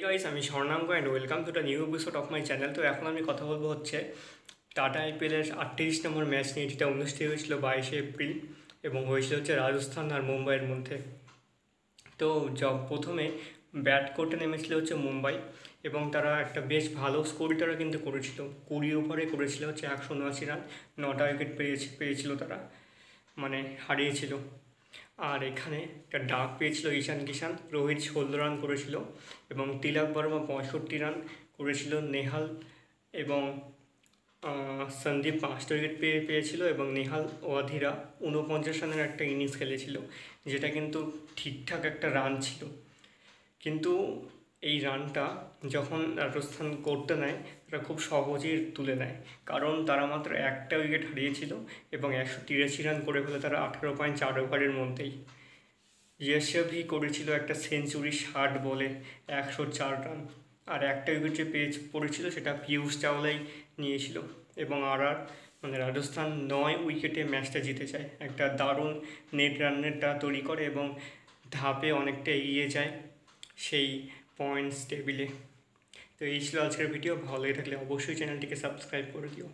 Guys, আমি Swarnanga and welcome to the new episode of my channel. তো এখন আমি কথা বলবো হচ্ছে টাটা আইপিএলের 38 নম্বর ম্যাচ নিয়ে, যেটা অনুষ্ঠিত হয়েছিল 22শে এপ্রিল এবং হয়েছিল হচ্ছে রাজস্থান আর মুম্বাইয়ের মধ্যে। তো প্রথমে ব্যাট করতে নেমেছিল হচ্ছে মুম্বাই এবং তারা একটা বেশ ভালো স্কোর তারা কিন্তু করেছিল। 20 ওভারে করেছিল হচ্ছে 179 রান, 9টা উইকেট পেয়েছিল তারা, মানে হারিয়েছিল। আর এখানে একটা ডাক পেয়েছিল ঈশান কিষান, রোহিত 16 রান করেছিল এবং তিলক বর্মা 65 রান করেছিল। নেহাল এবং সন্দীপ 5টা উইকেট পেয়েছিল এবং নেহাল ওয়াধিরা 49 রানের একটা ইনিংস খেলেছিল, যেটা কিন্তু ঠিকঠাক একটা রান ছিল। কিন্তু এই রানটা যখন রাজস্থান করতে নেয়, তারা খুব সহজেই তুলে নেয়, কারণ তারা মাত্র একটা উইকেট হারিয়েছিল এবং 183 রান করে ফেলে তারা 18.4 ওভারের মধ্যেই। ইয়শভি করেছিল একটা সেঞ্চুরি 60 বলে 104 রান, আর একটা উইকেট যে পড়েছিল সেটা পিয়ুষ চাওলাই নিয়েছিল এবং মানে রাজস্থান 9 উইকেটে ম্যাচটা জিতে যায়। একটা দারুণ নেট রানেরটা তৈরি করে এবং ধাপে অনেকটা এগিয়ে যায় সেই পয়েন্টস টেবিলে। তো এই ছিল আজকের ভিডিও। ভালো লেগে থাকলে অবশ্যই চ্যানেলটিকে সাবস্ক্রাইব করে দিও।